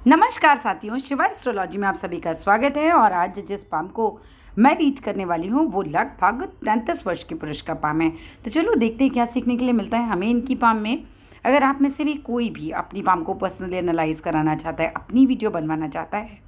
नमस्कार साथियों, शिवा एस्ट्रोलॉजी में आप सभी का स्वागत है। और आज जिस पाम को मैं रीड करने वाली हूँ वो लगभग 33 वर्ष के पुरुष का पाम है। तो चलो देखते हैं क्या सीखने के लिए मिलता है हमें इनकी पाम में। अगर आप में से भी कोई भी अपनी पाम को पर्सनली एनालाइज कराना चाहता है, अपनी वीडियो बनवाना चाहता है,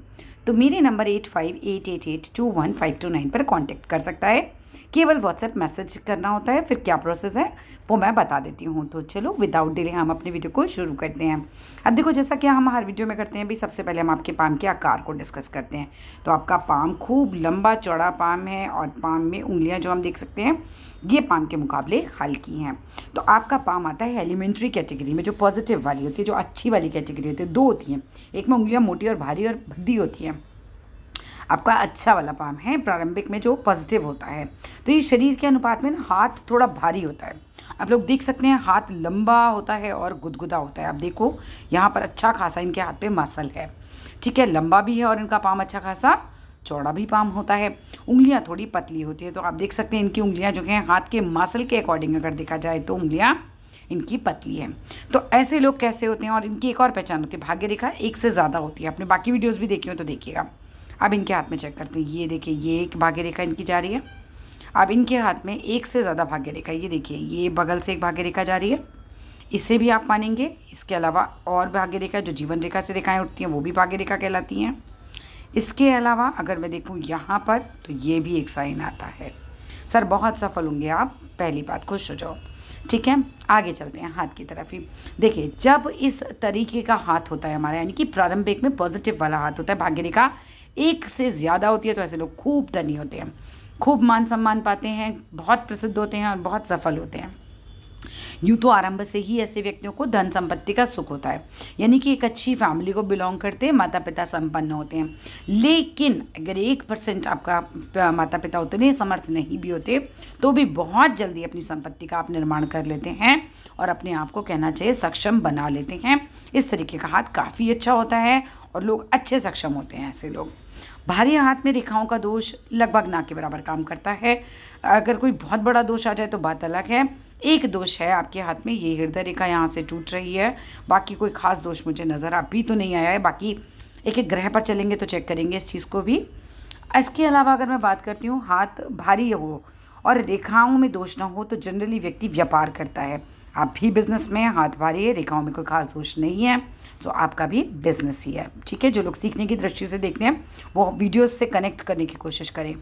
तो मेरे नंबर 8588821529 पर कॉन्टेक्ट कर सकता है। केवल व्हाट्सएप मैसेज करना होता है। फिर क्या प्रोसेस है वो मैं बता देती हूँ। तो चलो विदाउट डिले हम अपनी वीडियो को शुरू करते हैं। अब देखो, जैसा कि हम हर वीडियो में करते हैं, भी सबसे पहले हम आपके पाम के आकार को डिस्कस करते हैं। तो आपका पाम खूब लंबा चौड़ा पाम है और पाम में उंगलियां जो हम देख सकते हैं ये पाम के मुकाबले हल्की हैं। तो आपका पाम आता है एलिमेंट्री कैटेगरी में, जो पॉजिटिव वाली होती है, जो अच्छी वाली कैटेगरी होती है। दो होती हैं, एक में उंगलियाँ मोटी और भारी और भद्दी होती हैं। आपका अच्छा वाला पाम है प्रारंभिक में, जो पॉजिटिव होता है। तो ये शरीर के अनुपात में ना हाथ थोड़ा भारी होता है। आप लोग देख सकते हैं हाथ लंबा होता है और गुदगुदा होता है। आप देखो यहाँ पर अच्छा खासा इनके हाथ पे मसल है, ठीक है, लंबा भी है और इनका पाम अच्छा खासा चौड़ा भी पाम होता है। उंगलियाँ थोड़ी पतली होती है। तो आप देख सकते हैं इनकी उंगलियाँ जो हैं हाथ के मसल के अकॉर्डिंग अगर देखा जाए तो उंगलियाँ इनकी पतली है। तो ऐसे लोग कैसे होते हैं? और इनकी एक और पहचान होती है, भाग्य रेखा एक से ज़्यादा होती है। आपने बाकी वीडियोज़ भी देखी हो तो देखिएगा। अब इनके हाथ में चेक करते हैं। ये देखिए, ये एक भाग्य रेखा इनकी जा रही है। अब इनके हाथ में एक से ज़्यादा भाग्य रेखा, ये देखिए, ये बगल से एक भाग्य रेखा जा रही है, इसे भी आप मानेंगे। इसके अलावा और भाग्य रेखा जो जीवन रेखा से रेखाएं उठती हैं वो भी भाग्य रेखा कहलाती हैं। इसके अलावा अगर मैं देखूँ यहाँ पर, तो ये भी एक साइन आता है। सर बहुत सफल होंगे आप, पहली बात खुश हो जाओ। ठीक है, आगे चलते हैं हाथ की तरफ ही। देखिए, जब इस तरीके का हाथ होता है हमारा, यानी कि प्रारंभिक में पॉजिटिव वाला हाथ होता है, भाग्य रेखा एक से ज़्यादा होती है, तो ऐसे लोग खूब धनी होते हैं, खूब मान सम्मान पाते हैं, बहुत प्रसिद्ध होते हैं और बहुत सफल होते हैं। यूँ तो आरंभ से ही ऐसे व्यक्तियों को धन संपत्ति का सुख होता है, यानी कि एक अच्छी फैमिली को बिलोंग करते हैं, माता पिता संपन्न होते हैं। लेकिन अगर 1% आपका माता पिता उतने समर्थ नहीं भी होते तो भी बहुत जल्दी अपनी संपत्ति का आप निर्माण कर लेते हैं और अपने आप को कहना चाहिए सक्षम बना लेते हैं। इस तरीके का हाथ काफ़ी अच्छा होता है और लोग अच्छे सक्षम होते हैं ऐसे लोग। भारी हाथ में रेखाओं का दोष लगभग ना के बराबर काम करता है। अगर कोई बहुत बड़ा दोष आ जाए तो बात अलग है। एक दोष है आपके हाथ में, ये हृदय रेखा यहाँ से टूट रही है। बाकी कोई खास दोष मुझे नज़र अभी तो नहीं आया है। बाकी एक एक ग्रह पर चलेंगे तो चेक करेंगे इस चीज़ को भी। इसके अलावा अगर मैं बात करती हूँ, हाथ भारी हो और रेखाओं में दोष ना हो तो जनरली व्यक्ति व्यापार करता है। आप भी बिजनेस में, हाथ भारी है, रेखाओं में कोई खास दोष नहीं है, तो आपका भी बिजनेस ही है। ठीक है, जो लोग सीखने की दृष्टि से देखते हैं वो वीडियोस से कनेक्ट करने की कोशिश करें।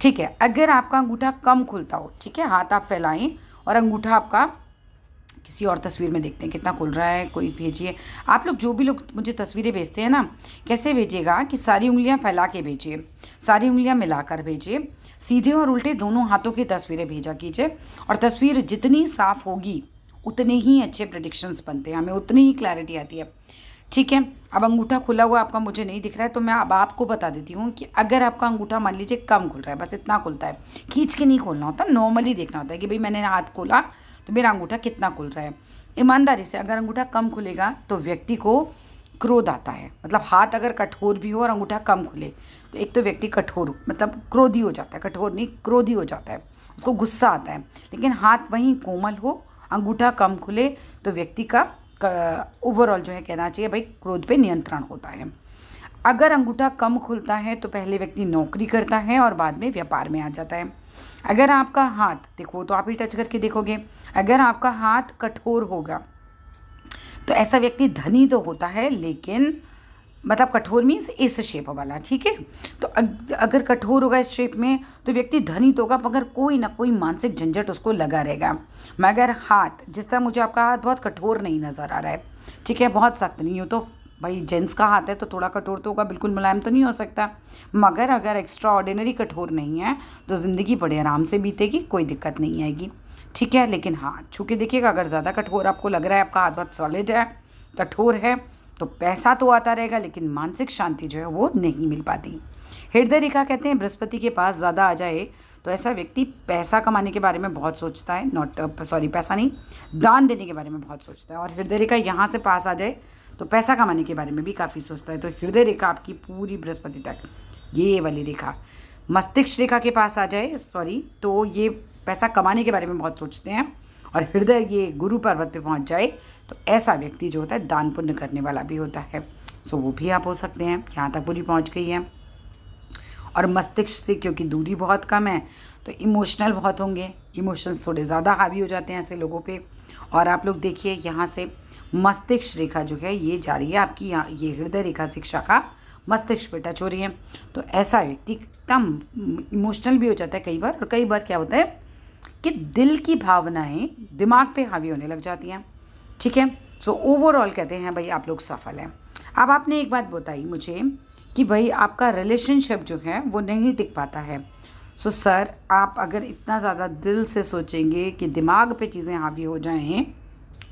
ठीक है, अगर आपका अंगूठा कम खुलता हो, ठीक है, हाथ आप फैलाएं और अंगूठा आपका किसी और तस्वीर में देखते हैं कितना खुल रहा है, कोई भेजिए। आप लोग जो भी लोग मुझे तस्वीरें भेजते हैं ना, कैसे भेजिएगा कि सारी उंगलियां फैला के भेजिए, सारी उंगलियां मिलाकर भेजिए, सीधे और उल्टे दोनों हाथों की तस्वीरें भेजा कीजिए। और तस्वीर जितनी साफ होगी उतने ही अच्छे प्रेडिक्शंस बनते हैं, हमें उतनी ही क्लैरिटी आती है। ठीक है, अब अंगूठा खुला हुआ आपका मुझे नहीं दिख रहा है, तो मैं अब आपको बता देती हूँ कि अगर आपका अंगूठा मान लीजिए कम खुल रहा है, बस इतना खुलता है, खींच के नहीं खोलना होता, नॉर्मली देखना होता है कि भाई मैंने हाथ खोला तो मेरा अंगूठा कितना खुल रहा है। ईमानदारी से अगर अंगूठा कम खुलेगा तो व्यक्ति को क्रोध आता है। मतलब हाथ अगर कठोर भी हो और अंगूठा कम खुले तो एक तो व्यक्ति कठोर मतलब क्रोधी हो जाता है, कठोर नहीं क्रोधी हो जाता है, उसको गुस्सा आता है। लेकिन हाथ वहीं कोमल हो, अंगूठा कम खुले तो व्यक्ति का ओवरऑल जो है कहना चाहिए भाई क्रोध पे नियंत्रण होता है। अगर अंगूठा कम खुलता है तो पहले व्यक्ति नौकरी करता है और बाद में व्यापार में आ जाता है। अगर आपका हाथ देखो तो आप ही टच करके देखोगे, अगर आपका हाथ कठोर होगा तो ऐसा व्यक्ति धनी तो होता है, लेकिन मतलब कठोर मीन्स इस शेप वाला, ठीक है। तो अगर कठोर होगा इस शेप में तो व्यक्ति धनी तो होगा, मगर कोई ना कोई मानसिक झंझट उसको लगा रहेगा। मगर हाथ, जिस तरह मुझे आपका हाथ बहुत कठोर नहीं नज़र आ रहा है, ठीक है, बहुत सख्त नहीं हो, तो भाई जेंट्स का हाथ है तो थोड़ा कठोर तो होगा, बिल्कुल मुलायम तो नहीं हो सकता। मगर अगर एक्स्ट्रा ऑर्डिनरी कठोर नहीं है तो ज़िंदगी बड़े आराम से बीतेगी, कोई दिक्कत नहीं आएगी। ठीक है, लेकिन हाँ छू के देखिएगा, अगर ज़्यादा कठोर आपको लग रहा है, आपका हाथ बहुत सॉलिड है, कठोर है, तो पैसा तो आता रहेगा लेकिन मानसिक शांति जो है वो नहीं मिल पाती। हृदय रेखा कहते हैं बृहस्पति के पास ज़्यादा आ जाए तो ऐसा व्यक्ति पैसा कमाने के बारे में बहुत सोचता है, पैसा नहीं, दान देने के बारे में बहुत सोचता है। और हृदय रेखा यहाँ से पास आ जाए तो पैसा कमाने के बारे में भी काफ़ी सोचता है। तो हृदय रेखा आपकी पूरी बृहस्पति तक, ये वाली रेखा मस्तिष्क रेखा के पास आ जाए तो ये पैसा कमाने के बारे में बहुत सोचते हैं। और हृदय ये गुरु पर्वत पे पहुंच जाए तो ऐसा व्यक्ति जो होता है दान पुण्य करने वाला भी होता है। सो वो भी आप हो सकते हैं, यहाँ तक पूरी पहुँच गई है। और मस्तिष्क से क्योंकि दूरी बहुत कम है तो इमोशनल बहुत होंगे, इमोशंस थोड़े ज़्यादा हावी हो जाते हैं ऐसे लोगों पे। और आप लोग देखिए यहाँ से मस्तिष्क रेखा जो है ये जा रही है आपकी, यहाँ ये हृदय रेखा शिक्षा का मस्तिष्क पे टच हो रही है। तो ऐसा व्यक्ति कम इमोशनल भी हो जाता है कई बार, और कई बार क्या होता है कि दिल की भावनाएं दिमाग पे हावी होने लग जाती हैं। ठीक है, सो ओवरऑल कहते हैं भाई आप लोग सफल हैं। अब आपने एक बात बताई मुझे कि भाई आपका रिलेशनशिप जो है वो नहीं टिक पाता है। सो सर आप अगर इतना ज़्यादा दिल से सोचेंगे कि दिमाग पे चीज़ें हावी हो जाएं,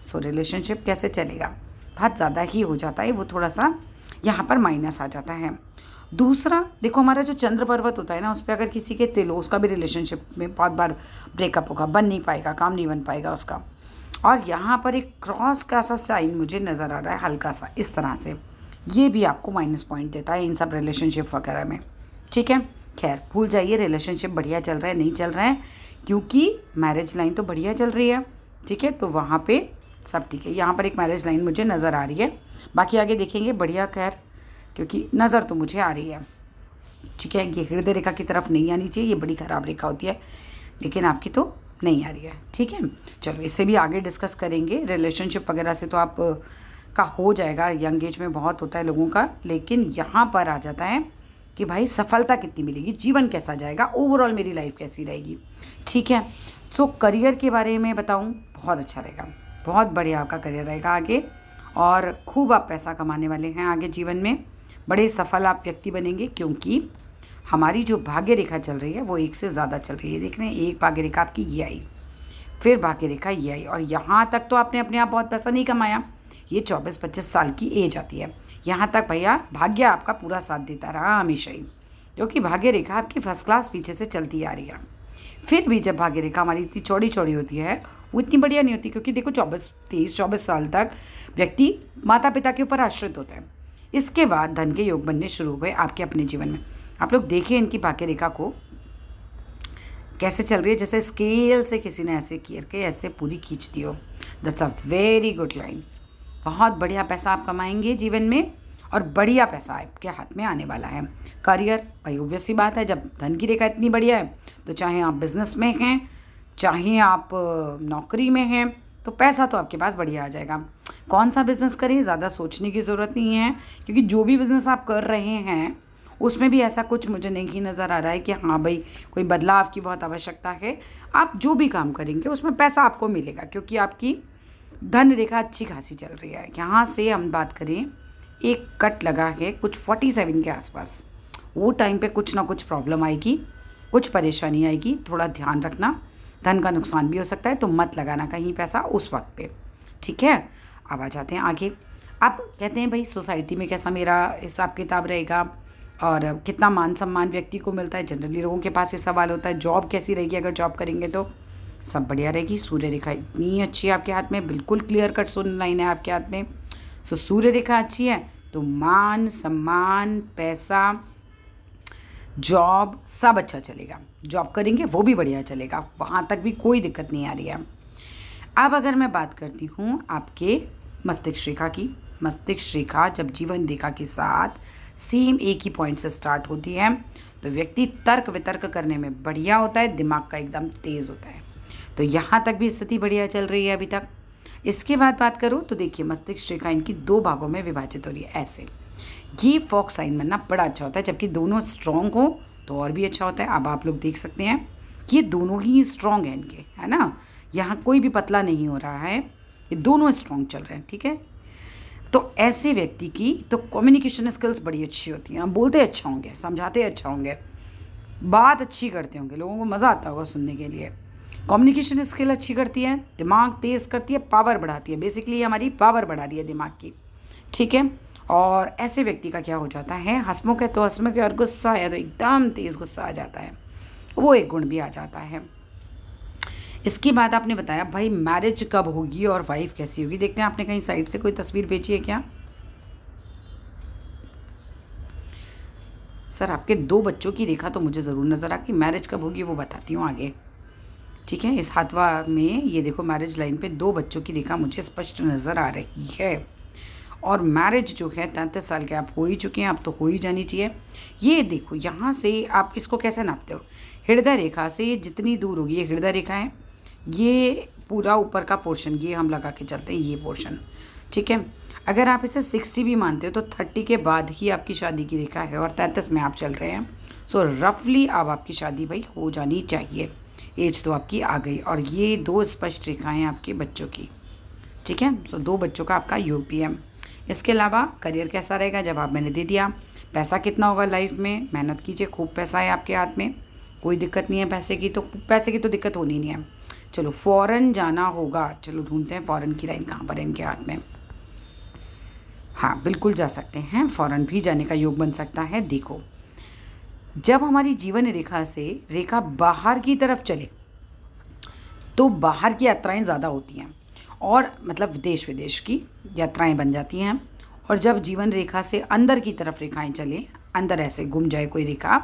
सो रिलेशनशिप कैसे चलेगा, बहुत ज़्यादा ही हो जाता है वो, थोड़ा सा यहाँ पर माइनस आ जाता है। दूसरा देखो, हमारा जो चंद्र पर्वत होता है ना, उस पर अगर किसी के तिल हो, उसका भी रिलेशनशिप में बहुत बार ब्रेकअप होगा, बन नहीं पाएगा, काम नहीं बन पाएगा उसका। और यहाँ पर एक क्रॉस का सा साइन मुझे नज़र आ रहा है हल्का सा इस तरह से, ये भी आपको माइनस पॉइंट देता है इन सब रिलेशनशिप वगैरह में। ठीक है, खैर भूल जाइए, रिलेशनशिप बढ़िया चल रहा है नहीं चल रहा है, क्योंकि मैरिज लाइन तो बढ़िया चल रही है। ठीक है, तो वहाँ पे सब ठीक है। यहाँ पर एक मैरिज लाइन मुझे नज़र आ रही है, बाकी आगे देखेंगे बढ़िया, खैर क्योंकि नज़र तो मुझे आ रही है। ठीक है, ये हृदय रेखा की तरफ नहीं आनी चाहिए, ये बड़ी ख़राब रेखा होती है, लेकिन आपकी तो नहीं आ रही है। ठीक है, चलो इससे भी आगे डिस्कस करेंगे। रिलेशनशिप वगैरह से तो आप का हो जाएगा, यंग एज में बहुत होता है लोगों का, लेकिन यहाँ पर आ जाता है कि भाई सफलता कितनी मिलेगी, जीवन कैसा जाएगा, ओवरऑल मेरी लाइफ कैसी रहेगी। ठीक है, सो करियर के बारे में बताऊँ, बहुत अच्छा रहेगा, बहुत बढ़िया आपका करियर रहेगा आगे, और खूब आप पैसा कमाने वाले हैं आगे जीवन में, बड़े सफल आप व्यक्ति बनेंगे, क्योंकि हमारी जो भाग्य रेखा चल रही है वो एक से ज़्यादा चल रही है। देख रहे हैं, एक भाग्य रेखा आपकी ये आई, फिर भाग्य रेखा ये आई, और यहाँ तक तो आपने अपने आप बहुत पैसा नहीं कमाया, ये 24-25 साल की एज आती है, यहाँ तक भैया भाग्य आपका पूरा साथ देता रहा हमेशा ही, क्योंकि भाग्य रेखा आपकी फर्स्ट क्लास पीछे से चलती आ रही है। फिर भी जब भाग्य रेखा हमारी इतनी चौड़ी चौड़ी होती है, वो इतनी बढ़िया नहीं होती, क्योंकि देखो 23-24 साल तक व्यक्ति माता पिता के ऊपर आश्रित होता है। इसके बाद धन के योग बनने शुरू हो गए आपके अपने जीवन में। आप लोग देखिए इनकी भाग्य रेखा को कैसे चल रही है, जैसे स्केल से किसी ने ऐसे करके ऐसे पूरी खींच दी हो। That's a very good line. बहुत बढ़िया पैसा आप कमाएंगे जीवन में, और बढ़िया पैसा आपके हाथ में आने वाला है। करियर भाई ऑब्वियस सी बात है, जब धन की रेखा इतनी बढ़िया है तो चाहे आप बिजनेस में हैं, चाहे आप नौकरी में हैं, तो पैसा तो आपके पास बढ़िया आ जाएगा। कौन सा बिज़नेस करें, ज़्यादा सोचने की ज़रूरत नहीं है, क्योंकि जो भी बिज़नेस आप कर रहे हैं उसमें भी ऐसा कुछ मुझे नहीं नज़र आ रहा है कि हाँ भाई कोई बदलाव की बहुत आवश्यकता है। आप जो भी काम करेंगे उसमें पैसा आपको मिलेगा, क्योंकि आपकी धन रेखा अच्छी खासी चल रही है। यहाँ से हम बात करें, एक कट लगा है कुछ 47 के आसपास, वो टाइम पे कुछ ना कुछ प्रॉब्लम आएगी, कुछ परेशानी आएगी, थोड़ा ध्यान रखना, धन का नुकसान भी हो सकता है, तो मत लगाना कहीं पैसा उस वक्त पे। ठीक है, अब आ जाते हैं आगे। अब कहते हैं भाई सोसाइटी में कैसा मेरा हिसाब किताब रहेगा, और कितना मान सम्मान व्यक्ति को मिलता है। जनरली लोगों के पास ये सवाल होता है, जॉब कैसी रहेगी, अगर जॉब करेंगे तो सब बढ़िया रहेगी। सूर्य रेखा इतनी अच्छी है आपके हाथ में, बिल्कुल क्लियर कट शून्य लाइन है आपके हाथ में। सो सूर्य रेखा अच्छी है तो मान सम्मान, पैसा, जॉब सब अच्छा चलेगा। जॉब करेंगे वो भी बढ़िया चलेगा, वहाँ तक भी कोई दिक्कत नहीं आ रही है। अब अगर मैं बात करती हूँ आपके मस्तिष्क रेखा की, मस्तिष्क रेखा जब जीवन रेखा के साथ सेम एक ही पॉइंट से स्टार्ट होती है तो व्यक्ति तर्क वितर्क करने में बढ़िया होता है, दिमाग का एकदम तेज़ होता है। तो यहाँ तक भी स्थिति बढ़िया चल रही है अभी तक। इसके बाद बात करूँ तो देखिए मस्तिष्क रेखा इनकी 2 भागों में विभाजित हो रही है ऐसे। ये फॉक्स साइन बनना बड़ा अच्छा होता है, जबकि दोनों स्ट्रॉन्ग हो तो और भी अच्छा होता है। अब आप लोग देख सकते हैं कि ये दोनों ही स्ट्रॉन्ग हैं इनके, है ना, यहाँ कोई भी पतला नहीं हो रहा है, ये दोनों स्ट्रॉन्ग चल रहे हैं। ठीक है, तो ऐसे व्यक्ति की तो कम्युनिकेशन स्किल्स बड़ी अच्छी होती हैं, बोलते अच्छा होंगे, समझाते अच्छा होंगे, बात अच्छी करते होंगे, लोगों को मज़ा आता होगा सुनने के लिए। कम्युनिकेशन स्किल अच्छी करती है, दिमाग तेज़ करती है, पावर बढ़ाती है, बेसिकली हमारी पावर बढ़ा रही है दिमाग की। ठीक है, और ऐसे व्यक्ति का क्या हो जाता है, हंसमुख है तो हंसमुख है, और गुस्सा है तो एकदम तेज़ गुस्सा आ जाता है, वो एक गुण भी आ जाता है। इसके बाद आपने बताया भाई मैरिज कब होगी और वाइफ कैसी होगी। देखते हैं आपने कहीं साइड से कोई तस्वीर भेजी है क्या। सर आपके 2 बच्चों की रेखा तो मुझे ज़रूर नज़र आ गई, मैरिज कब होगी वो बताती हूँ आगे। ठीक है, इस हाथवा में ये देखो मैरिज लाइन पे 2 बच्चों की रेखा मुझे स्पष्ट नज़र आ रही है, और मैरिज जो है 33 साल के आप हो ही चुके हैं, अब तो हो ही जानी चाहिए। ये देखो यहाँ से आप इसको कैसे नापते हो, हृदय रेखा से ये जितनी दूर होगी, ये हृदय रेखा है, ये पूरा ऊपर का पोर्शन ये हम लगा के चलते हैं, ये पोर्शन, ठीक है। अगर आप इसे 60 भी मानते हो तो 30 के बाद ही आपकी शादी की रेखा है और 33 में आप चल रहे हैं। सो रफली अब आपकी शादी भाई हो जानी चाहिए, एज तो आपकी आ गई। और ये 2 स्पष्ट रेखाएं आपके बच्चों की, ठीक है। सो 2 बच्चों का आपका यूपीएम। इसके अलावा करियर कैसा रहेगा, जवाब मैंने दे दिया। पैसा कितना होगा लाइफ में, मेहनत कीजिए, खूब पैसा है आपके हाथ में, कोई दिक्कत नहीं है पैसे की तो दिक्कत होनी नहीं है। चलो फ़ॉरेन जाना होगा, चलो ढूंढते हैं फ़ॉरेन की लाइन कहाँ पर है इनके हाथ में। हाँ बिल्कुल जा सकते हैं, फ़ॉरेन भी जाने का योग बन सकता है। देखो जब हमारी जीवन रेखा से रेखा बाहर की तरफ चले तो बाहर की यात्राएं ज़्यादा होती हैं और मतलब देश विदेश की यात्राएं बन जाती हैं। और जब जीवन रेखा से अंदर की तरफ रेखाएं चलें, अंदर ऐसे घूम जाए कोई रेखा,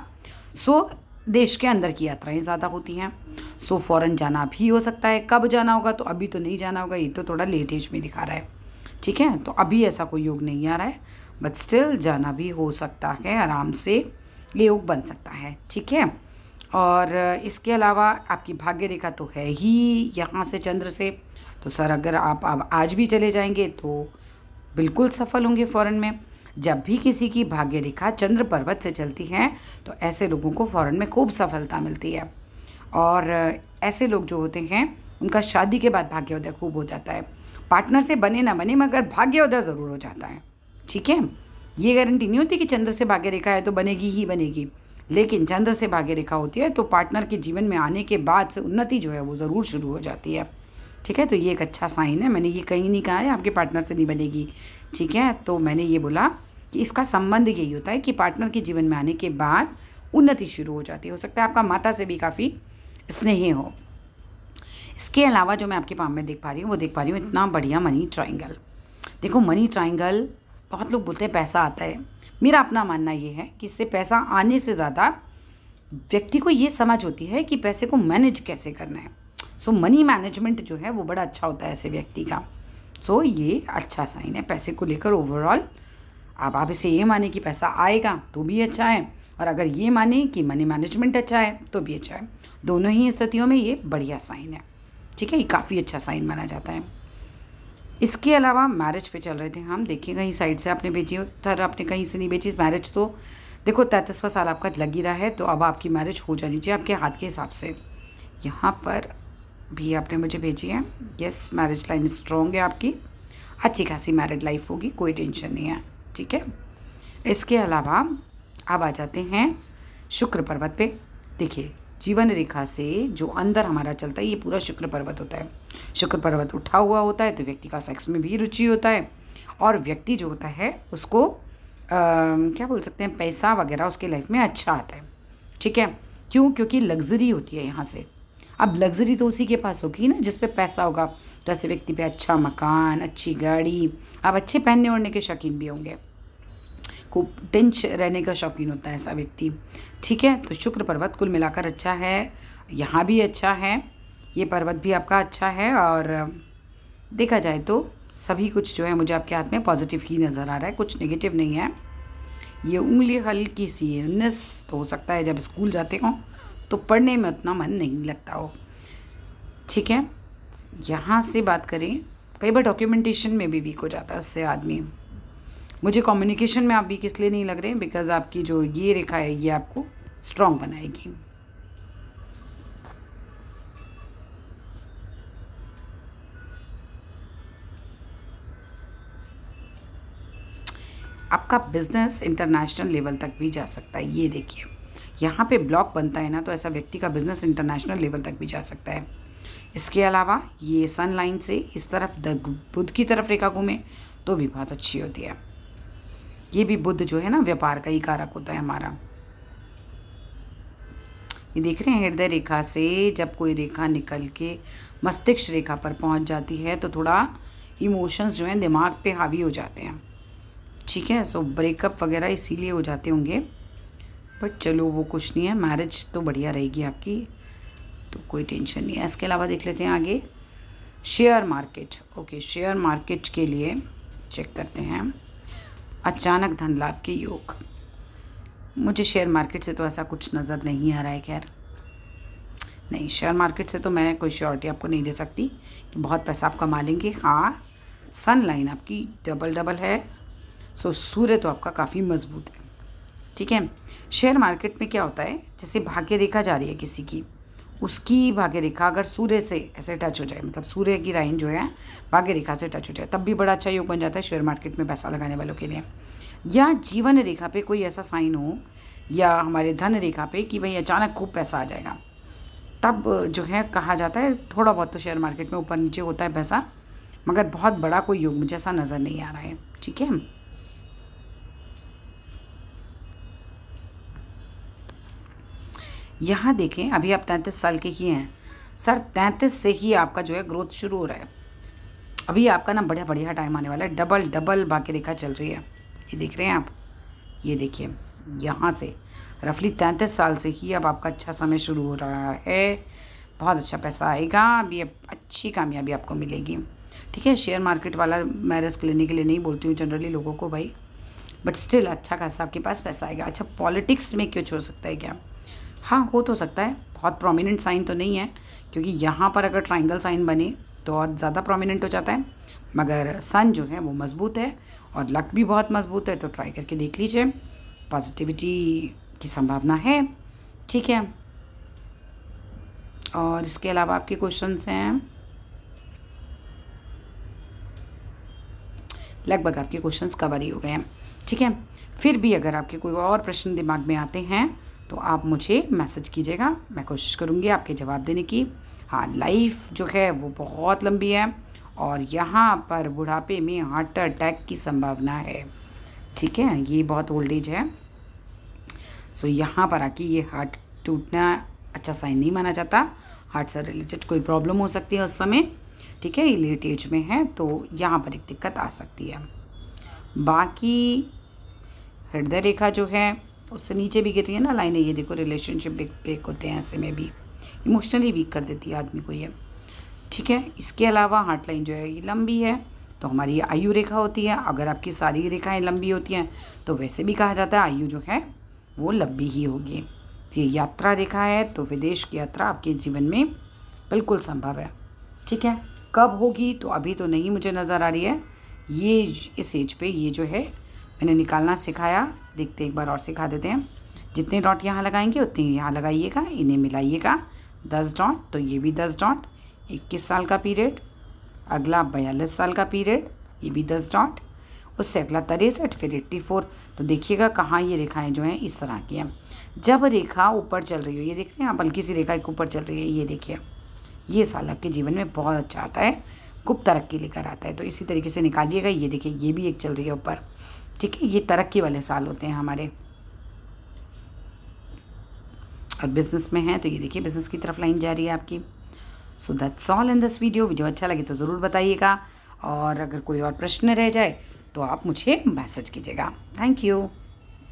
सो देश के अंदर की यात्राएं ज़्यादा होती हैं। सो फ़ॉरेन जाना भी हो सकता है। कब जाना होगा, तो अभी तो नहीं जाना होगा, ये तो थोड़ा लेट एज में दिखा रहा है, ठीक है। तो अभी ऐसा कोई योग नहीं आ रहा है, बट स्टिल जाना भी हो सकता है, आराम से ये योग बन सकता है, ठीक है। और इसके अलावा आपकी भाग्य रेखा तो है ही यहाँ से चंद्र से, तो सर अगर आप अब आज भी चले जाएंगे तो बिल्कुल सफल होंगे फ़ॉरेन में। जब भी किसी की भाग्य रेखा चंद्र पर्वत से चलती है तो ऐसे लोगों को फ़ॉरेन में खूब सफलता मिलती है। और ऐसे लोग जो होते हैं उनका शादी के बाद भाग्योदय खूब हो जाता है। पार्टनर से बने ना बने मगर भाग्योदय ज़रूर हो जाता है, ठीक है। ये गारंटी नहीं होती कि चंद्र से भाग्य रेखा है तो बनेगी ही बनेगी, लेकिन चंद्र से भाग्य रेखा होती है तो पार्टनर के जीवन में आने के बाद से उन्नति जो है वो ज़रूर शुरू हो जाती है, ठीक है। तो ये एक अच्छा साइन है। मैंने ये कहीं नहीं कहा है आपके पार्टनर से नहीं बनेगी, ठीक है। तो मैंने ये बोला कि इसका संबंध यही होता है कि पार्टनर के जीवन में आने के बाद उन्नति शुरू हो जाती है। हो सकता है आपका माता से भी काफ़ी स्नेही हो। इसके अलावा जो मैं आपके पाम में देख पा रही हूँ वो देख पा रही हूँ इतना बढ़िया मनी ट्राइंगल। देखो मनी ट्राइंगल, बहुत लोग बोलते हैं पैसा आता है, मेरा अपना मानना ये है कि इससे पैसा आने से ज़्यादा व्यक्ति को ये समझ होती है कि पैसे को मैनेज कैसे करना है। सो मनी मैनेजमेंट जो है वो बड़ा अच्छा होता है ऐसे व्यक्ति का। सो ये अच्छा साइन है पैसे को लेकर ओवरऑल। अब आप इसे ये माने कि पैसा आएगा तो भी अच्छा है, और अगर ये माने कि मनी मैनेजमेंट अच्छा है तो भी अच्छा है। दोनों ही स्थितियों में ये बढ़िया साइन है, ठीक है। ये काफ़ी अच्छा साइन माना जाता है। इसके अलावा मैरिज पे चल रहे थे हम, देखिए कहीं साइड से आपने बेची उधर आपने कहीं से नहीं बेची मैरिज। तो देखो 33वां साल आपका लग ही रहा है, तो अब आपकी मैरिज हो जानी चाहिए आपके हाथ के हिसाब से। यहाँ पर भी आपने मुझे भेजी है, यस मैरिज लाइन स्ट्रॉन्ग है आपकी, अच्छी खासी मैरिड लाइफ होगी, कोई टेंशन नहीं है, ठीक है। इसके अलावा अब आ जाते हैं शुक्र पर्वत पे। देखिए जीवन रेखा से जो अंदर हमारा चलता है ये पूरा शुक्र पर्वत होता है। शुक्र पर्वत उठा हुआ होता है तो व्यक्ति का सेक्स में भी रुचि होता है, और व्यक्ति जो होता है उसको क्या बोल सकते हैं, पैसा वगैरह उसके लाइफ में अच्छा आता है, ठीक है। क्यों? क्योंकि लग्जरी होती है यहाँ से। अब लग्जरी तो उसी के पास होगी ना जिस पे पैसा होगा, तो ऐसे व्यक्ति पे अच्छा मकान, अच्छी गाड़ी, अब अच्छे पहनने ओढ़ने के शौकीन भी होंगे, खूब टेंश रहने का शौकीन होता है ऐसा व्यक्ति, ठीक है। तो शुक्र पर्वत कुल मिलाकर अच्छा है, यहाँ भी अच्छा है, ये पर्वत भी आपका अच्छा है, और देखा जाए तो सभी कुछ जो है मुझे आपके हाथ में पॉजिटिव ही नज़र आ रहा है, कुछ नेगेटिव नहीं है। ये उंगली हल्की सी है 19, तो हो सकता है जब स्कूल जाते हो तो पढ़ने में उतना मन नहीं लगता हो, ठीक है। यहाँ से बात करें, कई बार डॉक्यूमेंटेशन में भी वीक हो जाता है उससे आदमी। मुझे कम्युनिकेशन में आप वीक इसलिए नहीं लग रहे हैं बिकॉज आपकी जो ये रेखा है ये आपको स्ट्रॉन्ग बनाएगी। आपका बिजनेस इंटरनेशनल लेवल तक भी जा सकता है। ये देखिए यहाँ पे ब्लॉक बनता है ना, तो ऐसा व्यक्ति का बिजनेस इंटरनेशनल लेवल तक भी जा सकता है। इसके अलावा ये सन लाइन से इस तरफ बुध की तरफ रेखा घूमे तो भी बहुत अच्छी होती है। ये भी बुध जो है ना व्यापार का ही कारक होता है हमारा। ये देख रहे हैं हृदय रेखा से जब कोई रेखा निकल के मस्तिष्क रेखा पर पहुंच जाती है तो थोड़ा इमोशंस जो हैं दिमाग पे हावी हो जाते हैं, ठीक है। सो ब्रेकअप वगैरह इसीलिए हो जाते होंगे, बट चलो वो कुछ नहीं है, मैरिज तो बढ़िया रहेगी आपकी, तो कोई टेंशन नहीं है। इसके अलावा देख लेते हैं आगे share market. Okay share market के लिए चेक करते हैं। अचानक धन लाभ के योग। मुझे शेयर मार्केट से तो ऐसा कुछ नज़र नहीं आ रहा है। खैर नहीं, शेयर मार्केट से तो मैं कोई श्योरिटी आपको नहीं दे सकती कि बहुत पैसा आप कमा लेंगे। हाँ, सन लाइन आपकी डबल है, सो सूर्य तो आपका काफ़ी मजबूत है। ठीक है, शेयर मार्केट में क्या होता है, जैसे भाग्य रेखा जा रही है किसी की, उसकी भाग्य रेखा अगर सूर्य से ऐसे टच हो जाए, मतलब सूर्य की लाइन जो है भाग्य रेखा से टच हो जाए, तब भी बड़ा अच्छा योग बन जाता है शेयर मार्केट में पैसा लगाने वालों के लिए। या जीवन रेखा पे कोई ऐसा साइन हो, या हमारे धन रेखा पे कि भाई अचानक खूब पैसा आ जाएगा, तब जो है कहा जाता है थोड़ा बहुत तो शेयर मार्केट में ऊपर नीचे होता है पैसा, मगर बहुत बड़ा कोई योग मुझे ऐसा नज़र नहीं आ रहा है। ठीक है, यहाँ देखें, अभी आप 33 साल के ही हैं सर। 33 से ही आपका जो है ग्रोथ शुरू हो रहा है। अभी आपका ना बढ़िया बढ़िया टाइम आने वाला है। डबल भाग्य रेखा चल रही है, ये देख रहे हैं आप, ये देखिए यहाँ से रफली 33 साल से ही अब आपका अच्छा समय शुरू हो रहा है। बहुत अच्छा पैसा आएगा, अभी अच्छी कामयाबी आपको मिलेगी। ठीक है, शेयर मार्केट वाला मैं रिस्क लेने के लिए नहीं बोलती हूँ जनरली लोगों को भाई, बट स्टिल अच्छा खासा आपके पास पैसा आएगा। अच्छा, पॉलिटिक्स में कुछ हो सकता है क्या? हाँ, हो तो सकता है, बहुत प्रोमिनेंट साइन तो नहीं है, क्योंकि यहाँ पर अगर ट्राइंगल साइन बने तो और ज़्यादा प्रोमिनेंट हो जाता है, मगर सन जो है वो मज़बूत है और लक भी बहुत मज़बूत है, तो ट्राई करके देख लीजिए, पॉजिटिविटी की संभावना है। ठीक है, और इसके अलावा आपके क्वेश्चंस हैं, लगभग आपके क्वेश्चंस कवर ही हो गए हैं। ठीक है, फिर भी अगर आपके कोई और प्रश्न दिमाग में आते हैं तो आप मुझे मैसेज कीजिएगा, मैं कोशिश करूँगी आपके जवाब देने की। हाँ, लाइफ जो है वो बहुत लंबी है और यहाँ पर बुढ़ापे में हार्ट अटैक की संभावना है। ठीक है, ये बहुत ओल्ड एज है, सो यहाँ पर आके ये हार्ट टूटना अच्छा साइन नहीं माना जाता। हार्ट से रिलेटेड कोई प्रॉब्लम हो सकती है उस समय। ठीक है, ये लेट एज में है तो यहाँ पर एक दिक्कत आ सकती है। बाकी हृदय रेखा जो है उससे नीचे भी गिर रही है ना लाइनें, ये देखो रिलेशनशिप ब्रेक होते हैं ऐसे में भी, इमोशनली वीक कर देती है आदमी को ये। ठीक है, इसके अलावा हार्ट लाइन जो है ये लंबी है तो हमारी आयु रेखा होती है। अगर आपकी सारी रेखाएं लंबी होती हैं तो वैसे भी कहा जाता है आयु जो है वो लंबी ही होगी। फिर यात्रा रेखा है तो विदेश की यात्रा आपके जीवन में बिल्कुल संभव है। ठीक है, कब होगी तो अभी तो नहीं मुझे नज़र आ रही है। ये इस एज पे ये जो है मैंने निकालना सिखाया, देखते एक बार और सिखा देते हैं। जितने डॉट यहाँ लगाएंगे उतने यहाँ लगाइएगा, इन्हें मिलाइएगा 10 डॉट, तो ये भी 10 डॉट। 21 साल का पीरियड, अगला 42 साल का पीरियड, ये भी 10 डॉट, उससे अगला 63, फिर 84। तो देखिएगा कहाँ ये रेखाएं जो हैं इस तरह की हैं। जब रेखा ऊपर चल रही हो, ये देख रहे हैं आप, हल्की सी रेखा एक ऊपर चल रही है, ये देखिए, ये साल आपके जीवन में बहुत अच्छा आता है, खूब तरक्की लेकर आता है। तो इसी तरीके से निकालिएगा, ये देखिए ये भी एक चल रही है ऊपर। ठीक है, ये तरक्की वाले साल होते हैं हमारे। और बिज़नेस में है तो ये देखिए बिज़नेस की तरफ लाइन जा रही है आपकी। So that's all in this video अच्छा लगे तो ज़रूर बताइएगा, और अगर कोई और प्रश्न रह जाए तो आप मुझे मैसेज कीजिएगा। Thank you.